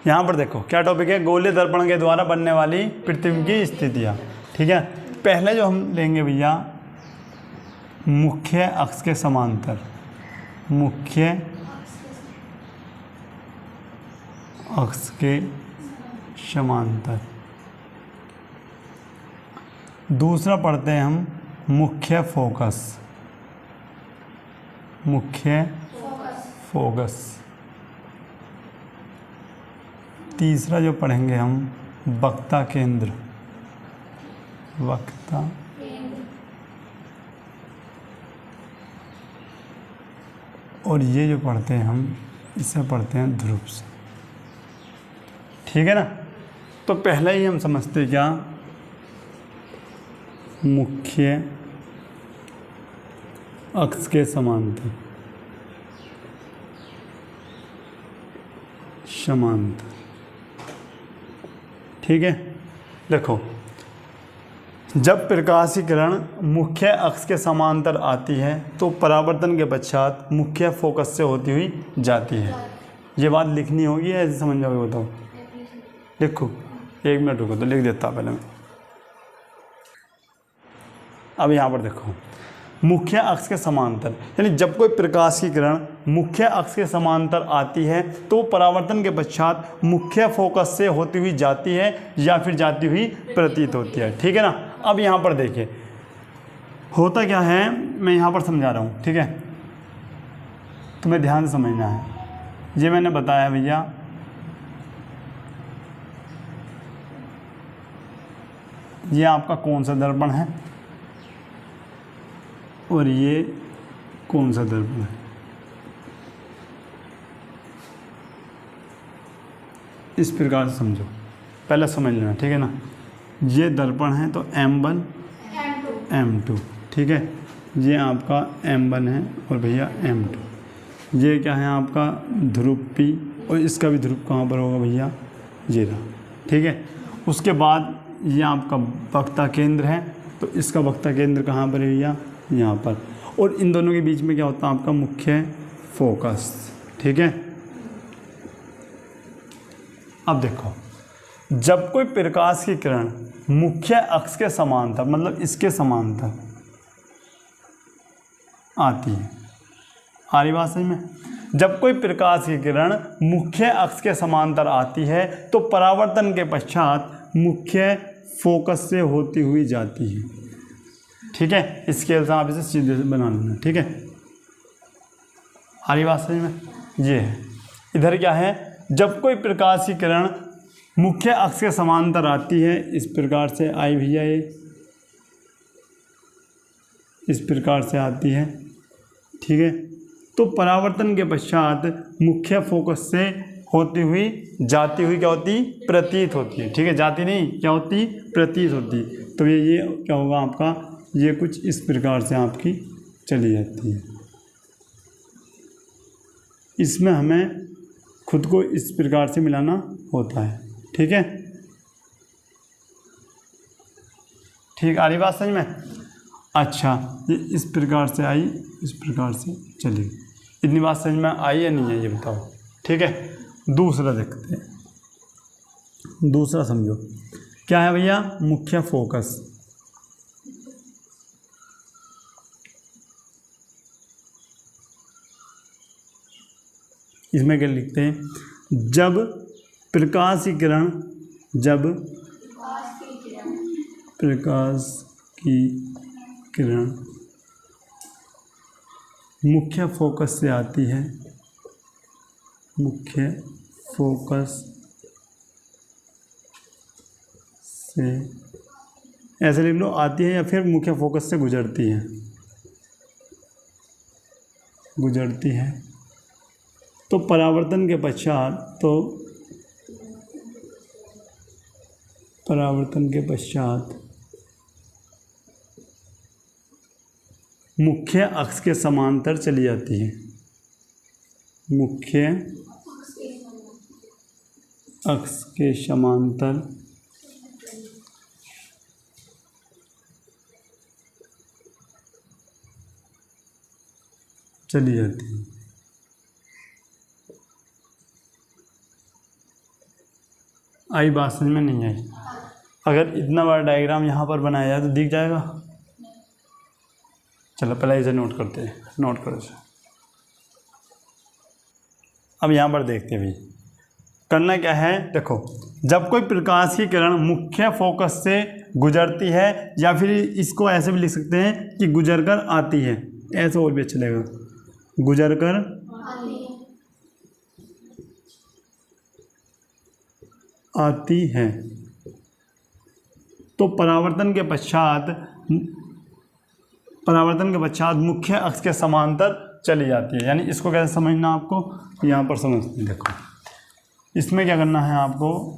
यहाँ पर देखो क्या टॉपिक है, गोलीय दर्पण के द्वारा बनने वाली प्रतिबिंब की स्थितियाँ। ठीक है, पहले जो हम लेंगे भैया मुख्य अक्ष के समांतर, मुख्य अक्ष के समांतर। दूसरा पढ़ते हैं हम मुख्य फोकस, मुख्य फोकस। तीसरा जो पढ़ेंगे हम वक्ता केंद्र, वक्ता और ये जो पढ़ते हैं हम इसे पढ़ते हैं ध्रुव से। ठीक है ना, तो पहले ही हम समझते क्या, मुख्य अक्ष के समांतर, समांतर। ठीक है, देखो जब प्रकाश की किरण मुख्य अक्ष के समांतर आती है तो परावर्तन के पश्चात मुख्य फोकस से होती हुई जाती है। ये बात लिखनी होगी, ऐसे समझ जाओगे, बताओ। लिखो, 1 मिनट रुको तो लिख देता पहले मैं। अब यहाँ पर देखो मुख्य अक्ष के समांतर, यानी जब कोई प्रकाश की किरण मुख्य अक्ष के समांतर आती है तो परावर्तन के पश्चात मुख्य फोकस से होती हुई जाती है या फिर जाती हुई प्रतीत होती है। ठीक है ना, अब यहाँ पर देखिए होता क्या है, मैं यहाँ पर समझा रहा हूँ। ठीक है, तुम्हें ध्यान से समझना है। ये मैंने बताया भैया ये आपका कौन सा दर्पण है और ये कौन सा दर्पण है। इस प्रकार से समझो, पहले समझ लेना। ठीक है ना, ये दर्पण है तो M1 M2। ठीक है, ये आपका M1 है और भैया M2। ये क्या है आपका ध्रुव P और इसका भी ध्रुव कहाँ पर होगा भैया, ये रहा। ठीक है, उसके बाद ये आपका वक्ता केंद्र है तो इसका वक्ता केंद्र कहाँ पर है भैया, यहाँ पर। और इन दोनों के बीच में क्या होता है आपका मुख्य फोकस। ठीक है, अब देखो जब कोई प्रकाश की किरण मुख्य अक्ष के समांतर, मतलब इसके समांतर आती है, आ रही बात सही में। जब कोई प्रकाश की किरण मुख्य अक्ष के समांतर आती है तो परावर्तन के पश्चात मुख्य फोकस से होती हुई जाती है। ठीक है, स्केल से आप इसे सीधे से बना लेना। ठीक है, आ रही बात सही में। ये है, इधर क्या है, जब कोई प्रकाश की किरण मुख्य अक्ष के समांतर आती है, इस प्रकार से आई भैया, ये इस प्रकार से आती है। ठीक है, तो परावर्तन के पश्चात मुख्य फोकस से होती हुई जाती हुई क्या होती, प्रतीत होती है। ठीक है, जाती नहीं, क्या होती, प्रतीत होती। तो ये क्या होगा आपका, ये कुछ इस प्रकार से आपकी चली जाती है। इसमें हमें खुद को इस प्रकार से मिलाना होता है। ठीक है, ठीक, आ रही बात समझ में। अच्छा, ये इस प्रकार से आई, इस प्रकार से चली, इतनी बात समझ में आई या नहीं है, ये बताओ। ठीक है, दूसरा देखते हैं, दूसरा समझो क्या है भैया, मुख्य फोकस। इसमें क्या लिखते हैं, जब प्रकाश की किरण, जब प्रकाश की किरण मुख्य फोकस से आती है, मुख्य फोकस से, ऐसे लिख लो, आती है या फिर मुख्य फोकस से गुजरती है, गुजरती है, तो परावर्तन के पश्चात, तो परावर्तन के पश्चात मुख्य अक्ष के समांतर चली जाती है, मुख्य अक्ष के समांतर चली जाती है। आई बात समझ में नहीं आई? अगर इतना बड़ा डायग्राम यहाँ पर बनाया जाए तो दिख जाएगा? चलो पहले इसे नोट करते हैं, नोट करो इसे। अब यहाँ पर देखते हैं भाई करना क्या है। देखो, जब कोई प्रकाश की किरण मुख्य फोकस से गुजरती है, या फिर इसको ऐसे भी लिख सकते हैं कि गुजरकर आती है, ऐसे और भी अच्छा लगेगा, गुजरकर आती है, तो परावर्तन के पश्चात मुख्य अक्ष के समांतर चली जाती है। यानी इसको कैसे समझना आपको, यहाँ पर समझते हैं। देखो, इसमें क्या करना है आपको,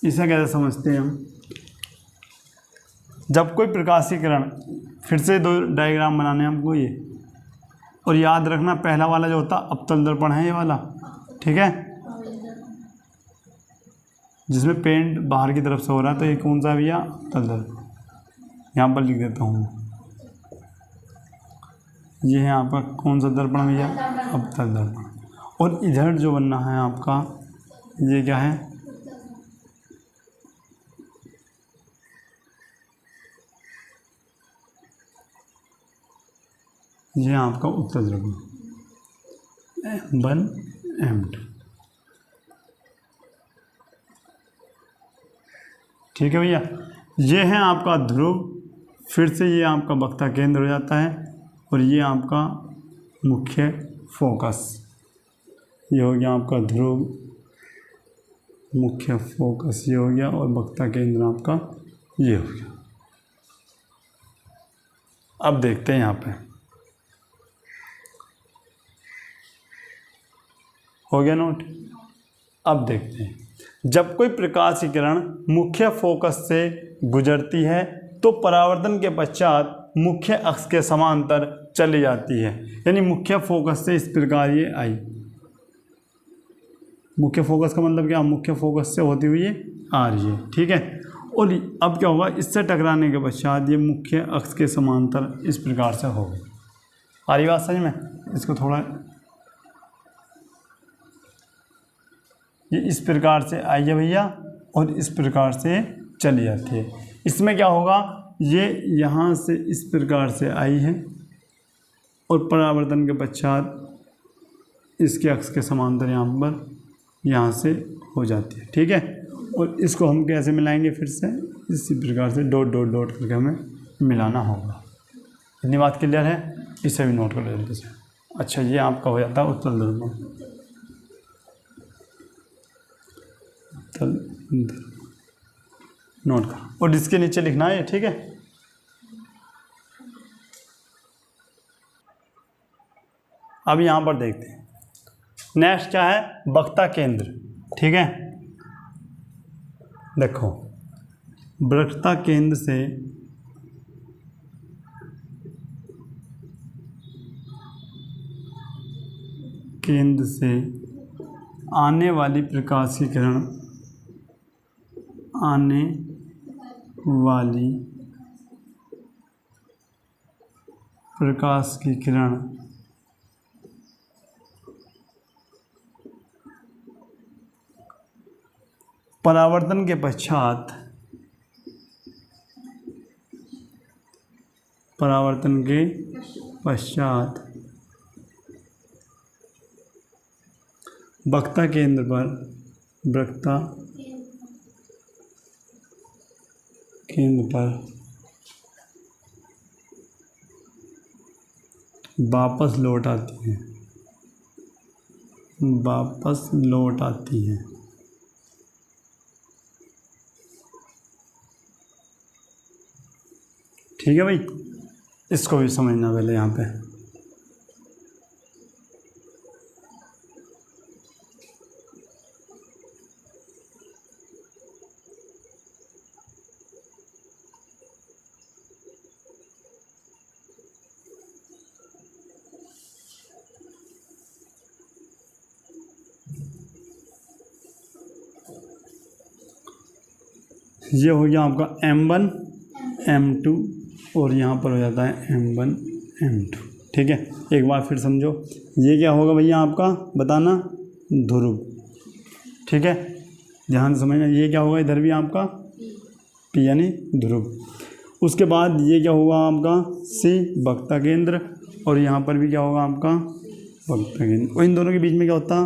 इसे कैसे समझते हैं हम। जब कोई प्रकाश की किरण, फिर से दो डायग्राम बनाने हैं हमको ये, और याद रखना पहला वाला जो होता अवतल दर्पण है ये वाला, ठीक है, जिसमें पेंट बाहर की तरफ से हो रहा है, तो ये कौन सा है भैया, अवतल दर्पण। यहाँ पर लिख देता हूँ, ये है आपका कौन सा दर्पण भैया, अवतल दर्पण। और इधर जो बनना है आपका, ये क्या है, ये आपका उत्तल दर्पण, M1 M2, ठीक है भैया। ये है आपका ध्रुव, फिर से ये आपका वक्ता केंद्र हो जाता है, और ये आपका मुख्य फोकस, ये हो गया आपका ध्रुव, मुख्य फोकस ये हो गया, और वक्ता केंद्र आपका ये हो गया। अब देखते हैं यहाँ पे, हो गया नोट। अब देखते हैं, जब कोई प्रकाश की किरण मुख्य फोकस से गुजरती है तो परावर्तन के पश्चात मुख्य अक्ष के समांतर चली जाती है। यानी मुख्य फोकस से इस प्रकार ये आई, मुख्य फोकस का मतलब क्या, मुख्य फोकस से होती हुई आ रही है, ठीक है। और अब क्या होगा, इससे टकराने के पश्चात ये मुख्य अक्ष के समांतर इस प्रकार से होगी। आ रही बात समझ में? इसको थोड़ा, ये इस प्रकार से आई है भैया, और इस प्रकार से चली जाती है। इसमें क्या होगा, ये यहाँ से इस प्रकार से आई है, और परावर्तन के पश्चात इसके अक्ष के समांतर यहाँ पर यहाँ से हो जाती है, ठीक है। और इसको हम कैसे मिलाएंगे, फिर से इसी प्रकार से डॉट डॉट डॉट करके हमें मिलाना होगा। इतनी बात क्लियर है? इसे भी नोट कर लेते हैं। अच्छा, ये आपका हो जाता है उत्तल दर्पण, नोट करो, और इसके नीचे लिखना है, ठीक है। अब यहाँ पर देखते हैं, नेक्स्ट क्या है, वक्ता केंद्र, ठीक है। देखो, वक्ता केंद्र से आने वाली प्रकाश की किरण, आने वाली प्रकाश की किरण परावर्तन के पश्चात वक्ता केंद्र पर वापस लौट आती है, ठीक है भाई। इसको भी समझना पहले यहाँ पे। ये हो गया आपका M1 M2, और यहाँ पर हो जाता है M1 M2। ठीक है, एक बार फिर समझो, ये क्या होगा भैया आपका, बताना, ध्रुव। ठीक है, ध्यान से समझना, ये क्या होगा इधर भी आपका P यानी ध्रुव। उसके बाद ये क्या होगा आपका C वक्ता केंद्र, और यहाँ पर भी क्या होगा आपका वक्ता केंद्र, और इन दोनों के बीच में क्या होता,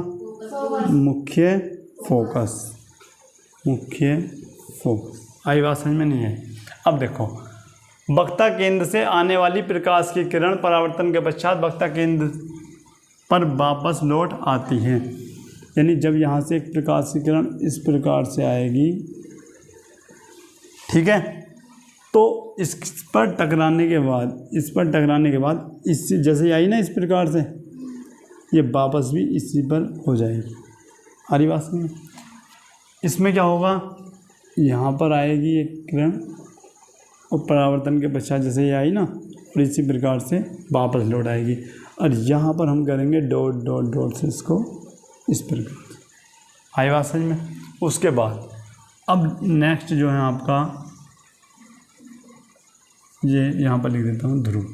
मुख्य फोकस। मुख्य फोकस। आई बात समझ में नहीं है? अब देखो, वक्ता केंद्र से आने वाली प्रकाश की किरण परावर्तन के पश्चात वक्ता केंद्र पर वापस लौट आती है। यानी जब यहाँ से एक प्रकाश की किरण इस प्रकार से आएगी, ठीक है, तो इस पर टकराने के बाद इससे जैसे आई ना इस प्रकार से, ये वापस भी इसी पर हो जाएगी। हरी बात समझ? इसमें क्या होगा, यहाँ पर आएगी एक किरण और परावर्तन के पश्चात जैसे ये आई ना, और इसी प्रकार से वापस लौट आएगी, और यहाँ पर हम करेंगे डॉट डॉट डॉट से इसको इस प्रकार से। आई बात समझ में? उसके बाद अब नेक्स्ट जो है आपका, ये यहाँ पर लिख देता हूँ ध्रुव।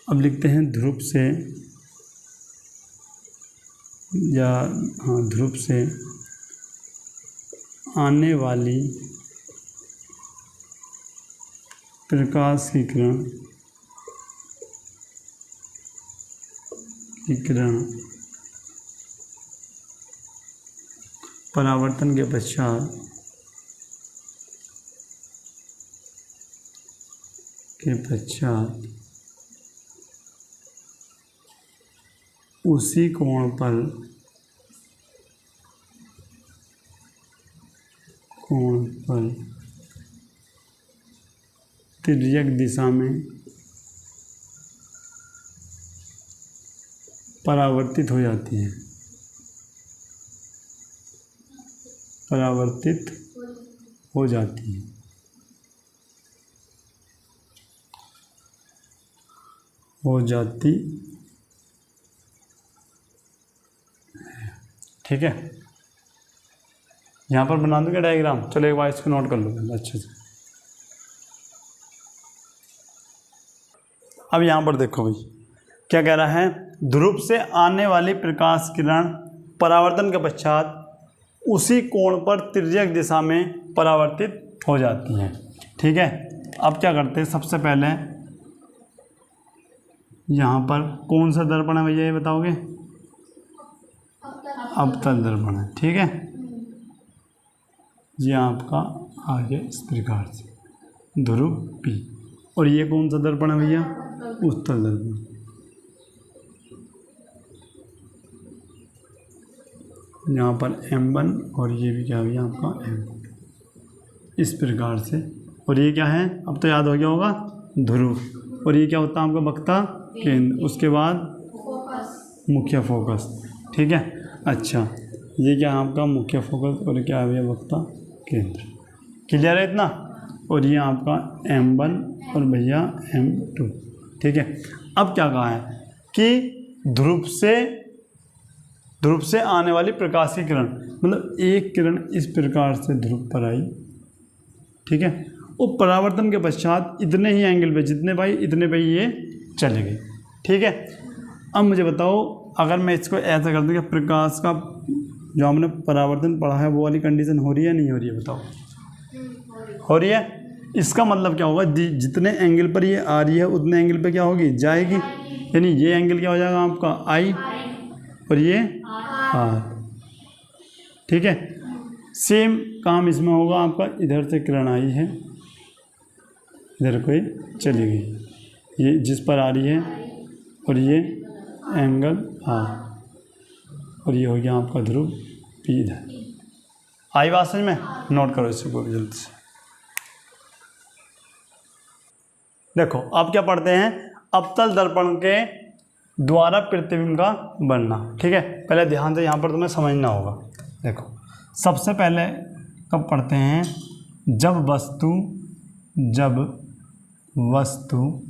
अब लिखते हैं ध्रुव से, या हाँ, ध्रुव से आने वाली प्रकाश की किरण परावर्तन के पश्चात उसी कोण पर तिर्यक दिशा में परावर्तित हो जाती है। परावर्तित हो जाती है। ठीक है, यहाँ पर बना दूँ क्या डायग्राम? चलो एक बार इसको नोट कर लो अच्छे से। अब यहाँ पर देखो भाई क्या कह रहा है, ध्रुव से आने वाली प्रकाश किरण परावर्तन के पश्चात उसी कोण पर तिर्यक दिशा में परावर्तित हो जाती है। ठीक है, अब क्या करते हैं, सबसे पहले यहाँ पर कौन सा दर्पण है भैया ये बताओगे? अवतल दर्पण है। ठीक है, ये आपका आगे इस प्रकार से ध्रुव P, और ये कौन सा दर्पण है भैया? उत्तल दर्पण। यहाँ पर M1 और ये भी क्या भैया आपका M2, इस प्रकार से। और ये क्या है, अब तो याद हो गया होगा, ध्रुव। और ये क्या होता है आपका वक्ता केंद्र, उसके बाद मुख्य फोकस। ठीक है, अच्छा, ये क्या है आपका मुख्य फोकस, और क्या है भैया वक्ता केंद्र। क्लियर है इतना? और ये आपका M1 और भैया M2। ठीक है, अब क्या कहा है कि ध्रुव से आने वाली प्रकाश की किरण, मतलब एक किरण इस प्रकार से ध्रुव पर आई, ठीक है, और परावर्तन के पश्चात इतने ही एंगल पे, जितने भाई इतने पे ये चले गए। ठीक है, अब मुझे बताओ, अगर मैं इसको ऐसा कर दूँ कि प्रकाश का जो हमने परावर्तन पढ़ा है वो वाली कंडीशन हो रही है नहीं हो रही है? बताओ, हो रही है। इसका मतलब क्या होगा, जितने एंगल पर ये आ रही है उतने एंगल पे क्या होगी, जाएगी। यानी ये एंगल क्या हो जाएगा आपका I, और ये R। ठीक है, सेम काम इसमें होगा आपका, इधर से किरण आई है, इधर कोई चली गई, ये जिस पर आ रही है, और ये एंगल R, और ये हो गया आपका ध्रुव P इधर। आई बात समझ में? नोट करो इसको भी जल्दी से। देखो अब क्या पढ़ते हैं, अवतल दर्पण के द्वारा प्रतिबिंब का बनना। ठीक है, पहले ध्यान से यहाँ पर तुम्हें समझना होगा। देखो सबसे पहले कब पढ़ते हैं, जब वस्तु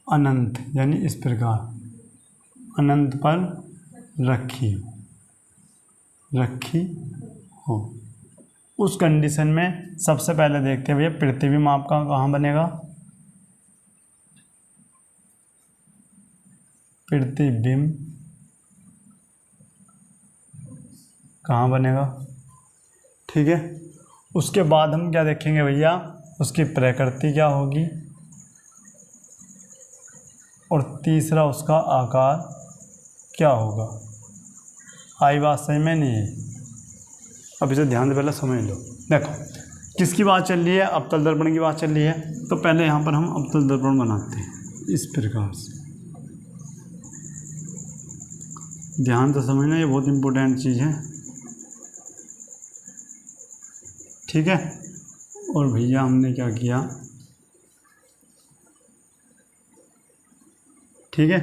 अनंत, यानी इस प्रकार अनंत पर रखी हो। रखी हो। उस कंडीशन में सबसे पहले देखते हैं भैया प्रतिबिंब आपका कहाँ बनेगा, प्रतिबिंब कहाँ बनेगा, ठीक है। उसके बाद हम क्या देखेंगे भैया, उसकी प्रकृति क्या होगी, और तीसरा उसका आकार क्या होगा। आई बात सही में नहीं है? अब इसे ध्यान से पहले समझ लो। देखो किसकी बात चल रही है, अवतल दर्पण की बात चल रही है। तो पहले यहाँ पर हम अवतल दर्पण बनाते हैं इस प्रकार से। ध्यान से समझना, ये बहुत इम्पोर्टेंट चीज़ है, ठीक है। और भैया हमने क्या किया, ठीक है,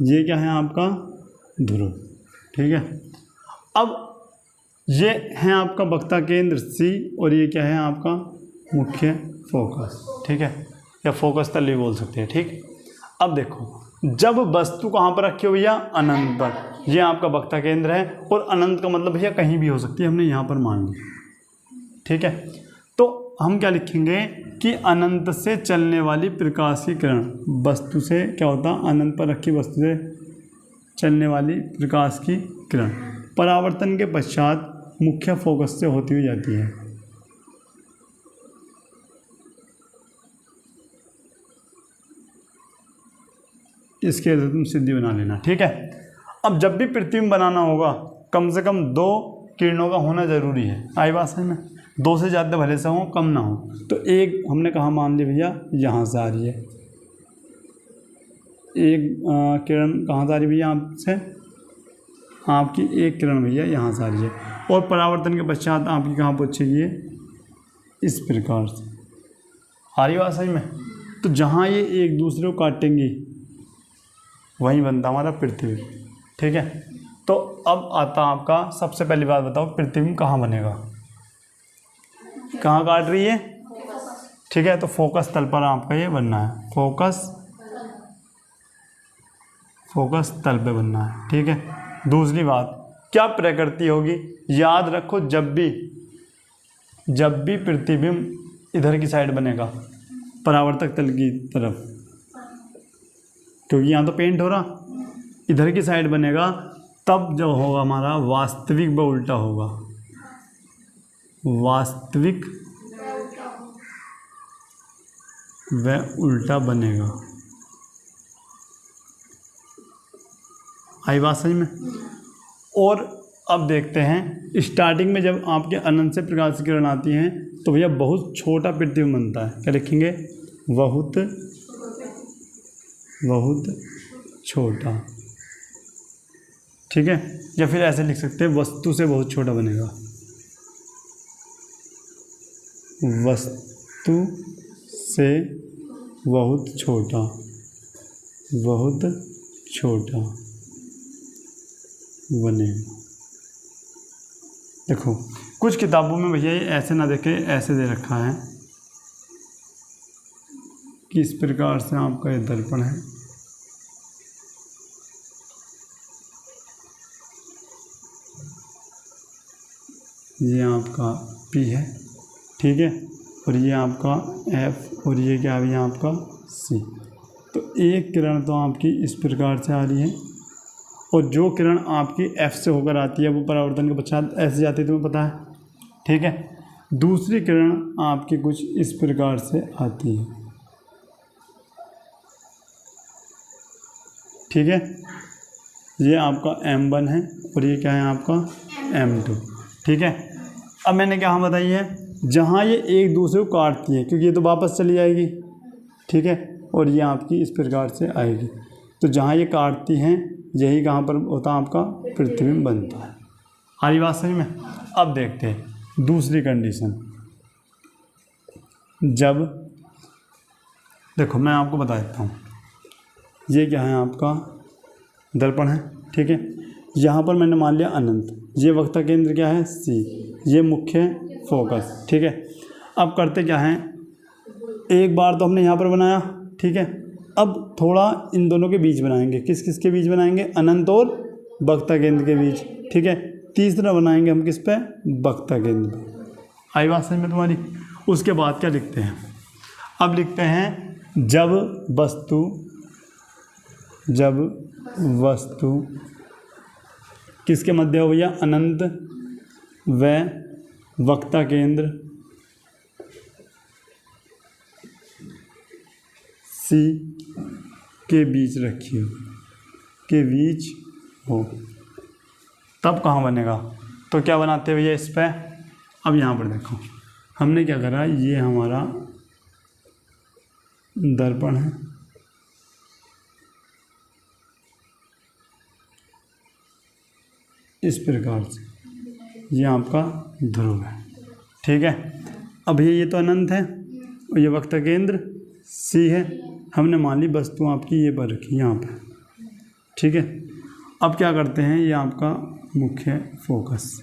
ये क्या है आपका ध्रुव, ठीक है। अब ये है आपका वक्ता केंद्र C, और ये क्या है आपका मुख्य फोकस, ठीक है, या फोकस तल भी बोल सकते हैं, ठीक। अब देखो जब वस्तु कहाँ पर रखी हो भैया, अनंत पर, ये आपका वक्ता केंद्र है, और अनंत का मतलब भैया कहीं भी हो सकती है, हमने यहाँ पर मान लिया, ठीक है। तो हम क्या लिखेंगे कि अनंत से चलने वाली प्रकाश की किरण, वस्तु से क्या होता है, अनंत पर रखी वस्तु से चलने वाली प्रकाश की किरण परावर्तन के पश्चात मुख्य फोकस से होती हुई जाती है। इसके लिए तुम सिद्धि बना लेना, ठीक है। अब जब भी प्रतिबिंब बनाना होगा कम से कम 2 किरणों का होना जरूरी है। आई बात समझ में? 2 से ज़्यादा भले से हो, कम ना हो। तो एक हमने कहाँ मान लिया भैया, यहाँ से आ रही है एक किरण, कहाँ से आ रही है भैया आपसे, आपकी एक किरण भैया यहाँ से आ रही है, और परावर्तन के पश्चात आपकी कहाँ पहुँचेगी, इस प्रकार से। आ रही बात सही में? तो जहाँ ये एक दूसरे को काटेंगी वहीं बनता हमारा प्रतिबिंब, ठीक है। तो अब आता आपका, सबसे पहली बात बताओ प्रतिबिंब कहाँ बनेगा, कहाँ काट रही है, ठीक है। तो फोकस तल पर आपका ये बनना है, फोकस तल पे बनना है, ठीक है। दूसरी बात, क्या प्रकृति होगी, याद रखो जब भी प्रतिबिंब इधर की साइड बनेगा परावर्तक तल की तरफ, क्योंकि यहाँ तो पेंट हो रहा, इधर की साइड बनेगा, तब जो होगा हमारा वास्तविक व उल्टा होगा, वास्तविक व उल्टा बनेगा। आई बात सही में? और अब देखते हैं स्टार्टिंग में जब आपके अनंत से प्रकाश की किरण आती हैं तो भैया बहुत छोटा प्रतिबिंब बनता है। क्या लिखेंगे, बहुत छोटा, ठीक है। या फिर ऐसे लिख सकते हैं, वस्तु से बहुत छोटा बनेगा, वस्तु से बहुत छोटा बनेगा। देखो कुछ किताबों में भैया ये ऐसे ना देखे, ऐसे दे रखा है कि इस प्रकार से आपका ये दर्पण है, ये आपका P है, ठीक है, और ये आपका F, और ये क्या है आपका C। तो एक किरण तो आपकी इस प्रकार से आ रही है, और जो किरण आपकी F से होकर आती है वो परावर्तन के पश्चात ऐसे जाती है, तुम्हें पता है, ठीक है। दूसरी किरण आपकी कुछ इस प्रकार से आती है, ठीक है। ये आपका M1 है, और ये क्या है आपका M2, ठीक है। अब मैंने क्या बताई है, जहाँ ये एक दूसरे को काटती है, क्योंकि ये तो वापस चली जाएगी, ठीक है, और ये आपकी इस प्रकार से आएगी। तो जहाँ ये काटती हैं यही कहाँ पर होता है आपका प्रतिबिंब बनता है। हमारी बात सही में? अब देखते हैं दूसरी कंडीशन। जब देखो मैं आपको बता देता हूँ, ये क्या है आपका दर्पण है, ठीक है। यहाँ पर मैंने मान लिया अनंत, ये वक्ता केंद्र क्या है C, ये मुख्य फोकस, ठीक है। अब करते क्या हैं, एक बार तो हमने यहाँ पर बनाया, ठीक है। अब थोड़ा इन दोनों के बीच बनाएंगे, किस किस के बीच बनाएंगे, अनंत और वक्ता केंद्र के बीच, ठीक है। तीसरा बनाएंगे हम किस पे, वक्ता केंद्र पे। आई बात समझ में तुम्हारी। उसके बाद क्या लिखते हैं, अब लिखते हैं जब वस्तु किसके मध्य हो भैया, अनंत व वक्ता केंद्र सी के बीच रखी हो, तब कहाँ बनेगा। तो क्या बनाते हैं भैया इस पे, अब यहाँ पर देखो हमने क्या करा, ये हमारा दर्पण है, इस प्रकार से ये आपका ध्रुव है, ठीक है। अब ये तो अनंत है और ये वक्ता केंद्र सी है। हमने मान ली वस्तु आपकी ये पर रखी यहाँ पर, ठीक है। अब क्या करते हैं, ये आपका मुख्य फोकस,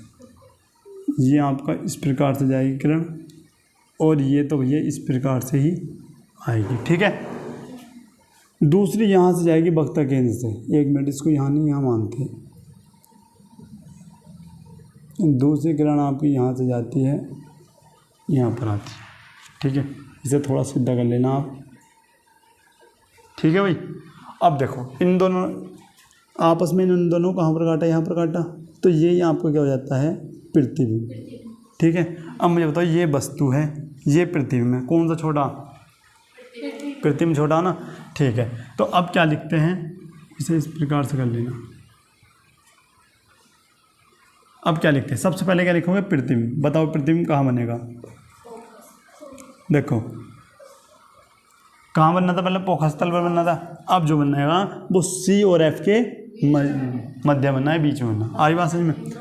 ये आपका इस प्रकार से जाएगी किरण, और ये तो भैया इस प्रकार से ही आएगी, ठीक है। दूसरी यहाँ से जाएगी वक्ता केंद्र से, एक मिनट इसको यहाँ नहीं, यहाँ मानते हैं। दूसरी किरण आपकी यहाँ से जाती है, यहाँ पर आती है, ठीक है। इसे थोड़ा सीधा कर लेना आप, ठीक है भाई। अब देखो इन दोनों आपस में, इन दोनों कहाँ पर काटा, यहाँ पर काटा, तो ये आपको क्या हो जाता है, प्रतिबिंब, ठीक है। अब मुझे बताओ ये वस्तु है, ये प्रतिबिंब है, कौन सा छोटा, प्रतिबिंब छोटा ना, ठीक है। तो अब क्या लिखते हैं, इसे इस प्रकार से कर लेना। अब क्या लिखते हैं, सबसे पहले क्या लिखोगे, प्रतिबिंब। बताओ प्रतिबिंब कहाँ बनेगा, देखो कहाँ बनना था, पहले पोखस्थल पर बनना था। अब जो बनेगा वो सी और एफ के मध्य बनना है, बीच में बनना। आई बात समझ में,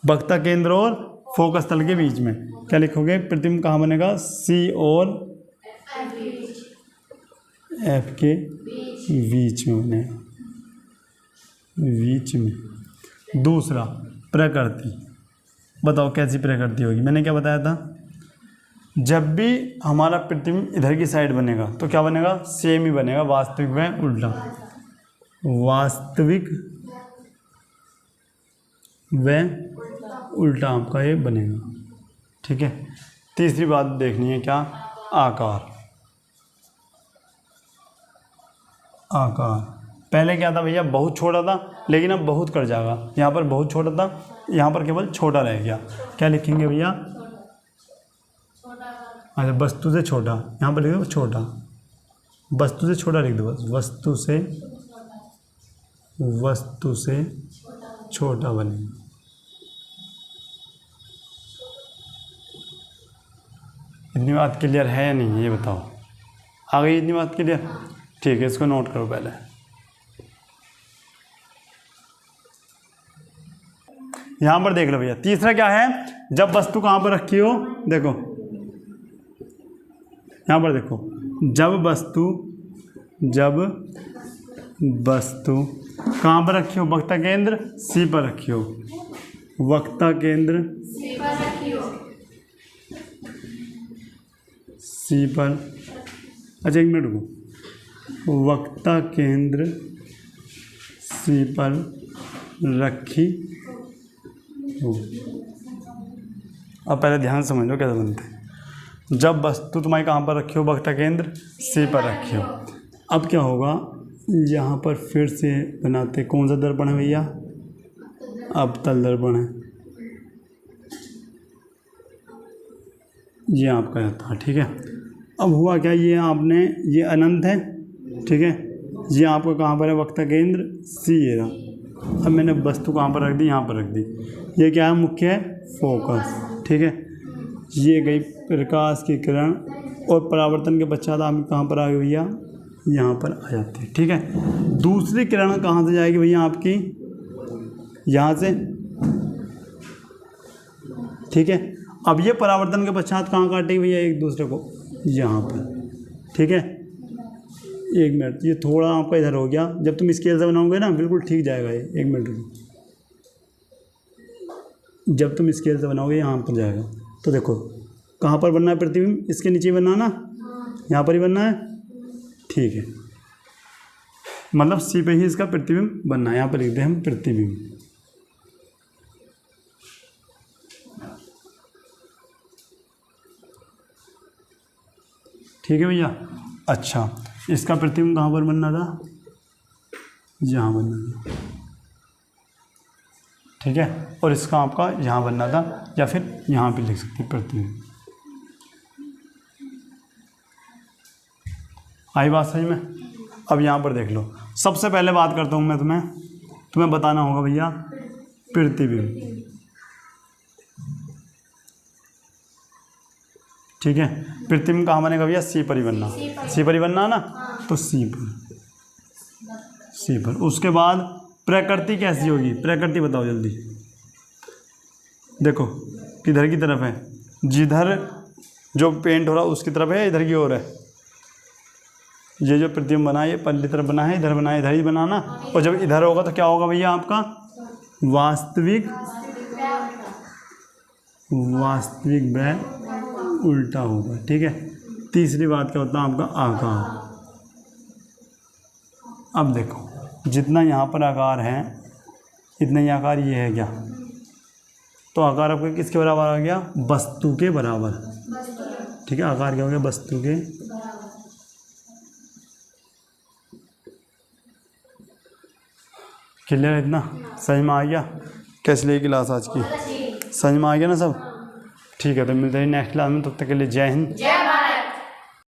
वक्ता केंद्र और फोकस तल के बीच में क्या लिखोगे, प्रतिबिंब कहाँ बनेगा, सी और एफ के बीच में बनेगा, बीच में। दूसरा प्रकृति, बताओ कैसी प्रकृति होगी। मैंने क्या बताया था, जब भी हमारा प्रतिबिंब इधर की साइड बनेगा तो क्या बनेगा, सेम ही बनेगा, वास्तविक व उल्टा, वास्तविक व उल्टा आपका ये बनेगा, ठीक है। तीसरी बात देखनी है क्या, आकार। पहले क्या था भैया, बहुत छोटा था, लेकिन अब बहुत कर जाएगा। यहाँ पर बहुत छोटा था, यहाँ पर केवल छोटा रह गया। क्या लिखेंगे भैया, अच्छा वस्तु से छोटा, यहाँ पर लिख दो छोटा, वस्तु से छोटा लिख दो, वस्तु से छोटा बनेगा। इतनी बात क्लियर है या नहीं, ये बताओ, आ गई इतनी बात क्लियर, ठीक है। इसको नोट करो पहले। यहां पर देख लो भैया, तीसरा क्या है, जब वस्तु कहां पर रखी हो, देखो यहां पर देखो, जब वस्तु कहां पर रखी हो, वक्ता केंद्र सी पर रखी हो, वक्ता केंद्र सी पर, अच्छा एक मिनट रुको, वक्ता केंद्र सी पर रखी हो। अब पहले ध्यान समझ लो कैसे बनते हैं। जब वस्तु तुम्हारी कहाँ पर रखी हो, वक्ता केंद्र सी पर रखी हो। अब क्या होगा, यहाँ पर फिर से बनाते, कौन सा दर्पण है भैया, अवतल दर्पण है, ये आपका था, ठीक है। अब हुआ क्या, ये आपने, ये अनंत है, ठीक है, ये आपका कहाँ पर है, वक्ता केंद्र सी है ना। अब मैंने वस्तु कहाँ पर रख दी, यहाँ पर रख दी। ये क्या है, मुख्य फोकस, ठीक है। ये गई प्रकाश की किरण, और परावर्तन के पश्चात आप कहाँ पर आ गए भैया, यहाँ पर आ जाते हैं, ठीक है। दूसरी किरण कहाँ से जाएगी भैया आपकी, यहाँ से, ठीक है। अब ये परावर्तन के पश्चात कहाँ काटेगी भैया, एक दूसरे को यहाँ पर, ठीक है। एक मिनट, ये थोड़ा आपका इधर हो गया, जब तुम स्केल से बनाओगे ना बिल्कुल ठीक जाएगा ये, एक मिनट रुको, जब तुम स्केल से बनाओगे यहाँ पर जाएगा। तो देखो कहाँ पर बनना है प्रतिबिंब, इसके नीचे बनना ना, यहाँ पर ही बनना है, ठीक है। मतलब सी पे ही इसका प्रतिबिंब बनना है, यहाँ पर लिखते हैं हम प्रतिबिंब, ठीक है भैया। अच्छा, इसका प्रतिबिंब कहाँ पर बनना था, यहाँ बनना था, ठीक है। और इसका आपका यहाँ बनना था, या फिर यहाँ पे लिख सकते प्रतिबिंब। आई बात समझ में। अब यहाँ पर देख लो, सबसे पहले बात करता हूँ मैं, तुम्हें बताना होगा भैया प्रतिबिंब, ठीक है। प्रतिबिंब कहाँ बनेगा भैया, सी पर ही बनना, सी पर ही बनना ना, तो सी पर। उसके बाद प्रकृति कैसी होगी, प्रकृति बताओ जल्दी। देखो किधर की तरफ है, जिधर जो पेंट हो रहा है उसकी तरफ है, इधर की ओर है। ये जो प्रतिबिंब बना है ये पल्ली तरफ बना है, इधर बना है, इधर ही बनाना। और जब इधर होगा तो क्या होगा भैया, आपका वास्तविक वह उल्टा होगा, ठीक है। तीसरी बात क्या होता है आपका आकार। अब देखो जितना यहाँ पर आकार है इतना ही आकार ये है क्या, तो आकार आपका किसके बराबर आ गया, वस्तु के बराबर, ठीक है। आकार क्या हो गया, वस्तु के। क्लियर है इतना, समझ में आ गया। कैसी लगी क्लास आज की, समझ में आ गया ना सब, ठीक है। तो मिलते हैं नेक्स्ट क्लास में, तब तक के लिए जय हिंद।